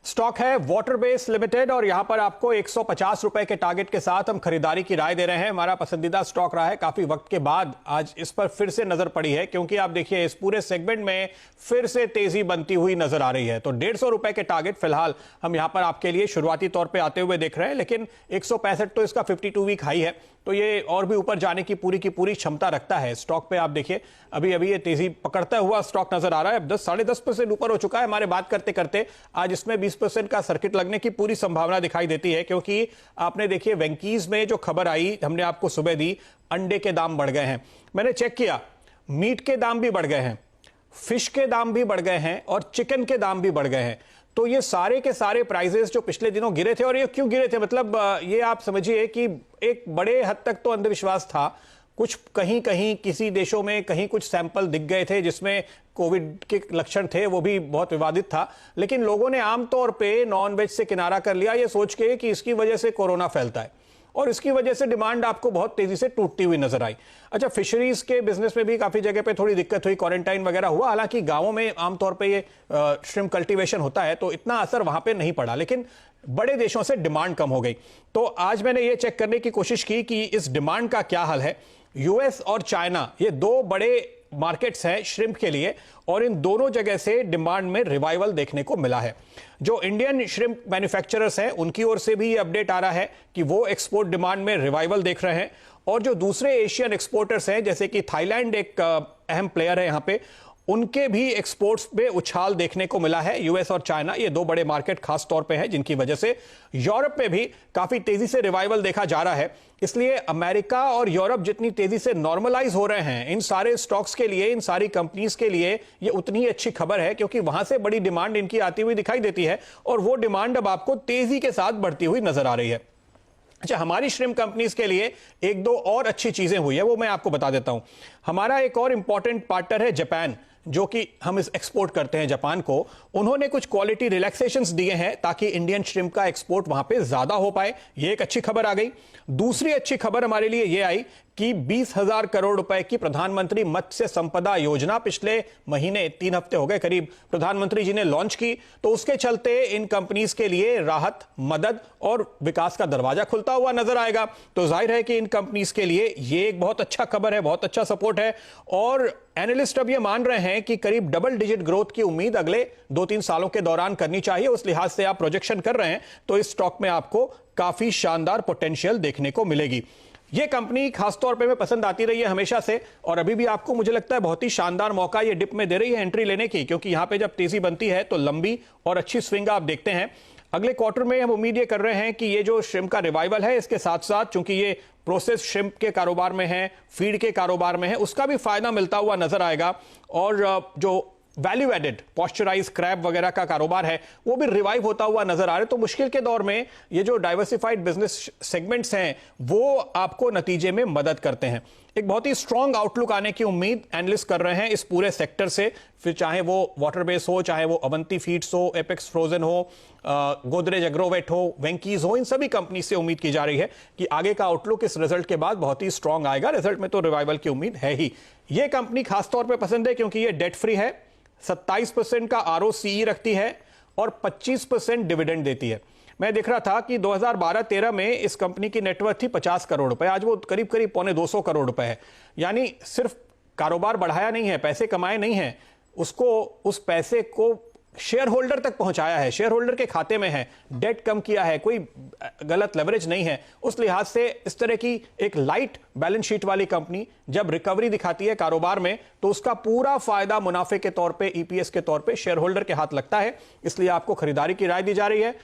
Stock है water base limited और यहां पर आपको 150 रुपए के टारगेट के साथ हम खरीदारी की राय दे रहे हैं। हमारा पसंदीदा स्टॉक रहा है, काफी वक्त के बाद आज इस पर फिर से नजर पड़ी है क्योंकि आप देखिए इस पूरे सेगमेंट में फिर से तेजी बनती हुई नजर आ रही है। तो 150 रुपए के टारगेट फिलहाल हम यहां पर आपके लिए शुरुआती तौर पर आते हुए देख रहे हैं, लेकिन 165 तो इसका 52 वीक हाई है, तो ये और भी ऊपर जाने की पूरी क्षमता रखता है। स्टॉक पे आप देखिए अभी ये तेजी पकड़ता हुआ स्टॉक नजर आ रहा है। अब 10-10.5% ऊपर हो चुका है। हमारे बात करते करते आज इसमें 20% का सर्किट लगने की पूरी संभावना दिखाई देती है, क्योंकि आपने देखिए वेंकीज में जो खबर आई हमने आपको सुबह दी, अंडे के दाम बढ़ गए हैं। मैंने चेक किया, मीट के दाम भी बढ़ गए हैं, फिश के दाम भी बढ़ गए हैं और चिकन के दाम भी बढ़ गए हैं। तो ये सारे के सारे प्राइजेस जो पिछले दिनों गिरे थे, और ये क्यों गिरे थे, मतलब ये आप समझिए कि एक बड़े हद तक तो अंधविश्वास था। कुछ कहीं कहीं किसी देशों में कहीं कुछ सैंपल दिख गए थे जिसमें कोविड के लक्षण थे, वो भी बहुत विवादित था, लेकिन लोगों ने आमतौर पे नॉनवेज से किनारा कर लिया ये सोच के कि इसकी वजह से कोरोना फैलता है, और इसकी वजह से डिमांड आपको बहुत तेजी से टूटती हुई नजर आई। अच्छा, फिशरीज के बिजनेस में भी काफी जगह पे थोड़ी दिक्कत हुई, क्वारंटाइन वगैरह हुआ। हालांकि गांवों में आमतौर पे ये श्रिम्प कल्टीवेशन होता है तो इतना असर वहां पे नहीं पड़ा, लेकिन बड़े देशों से डिमांड कम हो गई। तो आज मैंने ये चेक करने की कोशिश की कि इस डिमांड का क्या हाल है। यूएस और चाइना ये दो बड़े मार्केट्स हैं श्रिम्प के लिए, और इन दोनों जगह से डिमांड में रिवाइवल देखने को मिला है। जो इंडियन श्रिम्प मैन्युफैक्चरर्स हैं उनकी ओर से भी ये अपडेट आ रहा है कि वो एक्सपोर्ट डिमांड में रिवाइवल देख रहे हैं, और जो दूसरे एशियन एक्सपोर्टर्स हैं जैसे कि थाईलैंड एक अहम प्लेयर है यहां पे, उनके भी एक्सपोर्ट्स में उछाल देखने को मिला है। यूएस और चाइना ये दो बड़े मार्केट खास तौर पे हैं जिनकी वजह से यूरोप में भी काफी तेजी से रिवाइवल देखा जा रहा है। इसलिए अमेरिका और यूरोप जितनी तेजी से नॉर्मलाइज हो रहे हैं, इन सारे स्टॉक्स के लिए, इन सारी कंपनीज के लिए ये उतनी अच्छी खबर है, क्योंकि वहां से बड़ी डिमांड इनकी आती हुई दिखाई देती है, और वो डिमांड अब आपको तेजी के साथ बढ़ती हुई नजर आ रही है। अच्छा, हमारी श्रिम्प कंपनीज के लिए एक दो और अच्छी चीजें हुई है, वो मैं आपको बता देता हूं। हमारा एक और इंपॉर्टेंट पार्टनर है जापान, जो कि हम इस एक्सपोर्ट करते हैं जापान को। उन्होंने कुछ क्वालिटी रिलैक्सेशंस दिए हैं ताकि इंडियन श्रिम्प का एक्सपोर्ट वहां पे ज्यादा हो पाए। ये एक अच्छी खबर आ गई। दूसरी अच्छी खबर हमारे लिए ये आई कि 20,000 करोड़ रुपए की प्रधानमंत्री मत्स्य संपदा योजना पिछले महीने 3 हफ्ते हो गए करीब प्रधानमंत्री जी ने लॉन्च की, तो उसके चलते इन कंपनीज के लिए राहत, मदद और विकास का दरवाजा खुलता हुआ नजर आएगा। तो जाहिर है कि इन कंपनीज के लिए ये एक बहुत अच्छा खबर है, बहुत अच्छा सपोर्ट है, और एनालिस्ट अब ये मान रहे हैं कि करीब डबल डिजिट ग्रोथ की उम्मीद अगले 2-3 सालों के दौरान करनी चाहिए। उस लिहाज से आप प्रोजेक्शन कर रहे हैं तो इस स्टॉक में आपको काफी शानदार पोटेंशियल देखने को मिलेगी। ये कंपनी खासतौर पे मैं पसंद आती रही है हमेशा से, और अभी भी आपको मुझे लगता है बहुत ही शानदार मौका ये डिप में दे रही है एंट्री लेने की, क्योंकि यहां पे जब तेजी बनती है तो लंबी और अच्छी स्विंग आप देखते हैं। अगले क्वार्टर में हम उम्मीद ये कर रहे हैं कि ये जो श्रिम्प का रिवाइवल है, इसके साथ साथ चूंकि ये प्रोसेस श्रिम्प के कारोबार में है, फीड के कारोबार में है, उसका भी फायदा मिलता हुआ नजर आएगा, और जो वैल्यू एडेड पॉस्चराइज क्रैब वगैरह का कारोबार है वो भी रिवाइव होता हुआ नजर आ रहा है। तो मुश्किल के दौर में ये जो डाइवर्सिफाइड बिजनेस सेगमेंट्स हैं वो आपको नतीजे में मदद करते हैं। एक बहुत ही स्ट्रांग आउटलुक आने की उम्मीद एनालिस्ट कर रहे हैं इस पूरे सेक्टर से, फिर चाहे वो वाटर बेस हो, चाहे वो अवंती फीड्स हो, एपेक्स फ्रोजन हो, गोदरेज एग्रोवेट हो, वेंकीज हो, इन सभी कंपनी से उम्मीद की जा रही है कि आगे का आउटलुक इस रिजल्ट के बाद बहुत ही स्ट्रांग आएगा। रिजल्ट में तो रिवाइवल की उम्मीद है ही। ये कंपनी खासतौर पर पसंद है क्योंकि ये डेट फ्री है, 27% का ROCE रखती है और 25% डिविडेंड देती है। मैं देख रहा था कि 2012-13 में इस कंपनी की नेटवर्थ थी 50 करोड़ रुपए, आज वो करीब करीब 250 करोड़ रुपए है। यानी सिर्फ कारोबार बढ़ाया नहीं है, पैसे कमाए नहीं है, उसको उस पैसे को शेयर होल्डर तक पहुंचाया है, शेयर होल्डर के खाते में है, डेट कम किया है, कोई गलत लेवरेज नहीं है। उस लिहाज से इस तरह की एक लाइट बैलेंस शीट वाली कंपनी जब रिकवरी दिखाती है कारोबार में तो उसका पूरा फायदा मुनाफे के तौर पे, EPS के तौर पे शेयर होल्डर के हाथ लगता है। इसलिए आपको खरीदारी की राय दी जा रही है।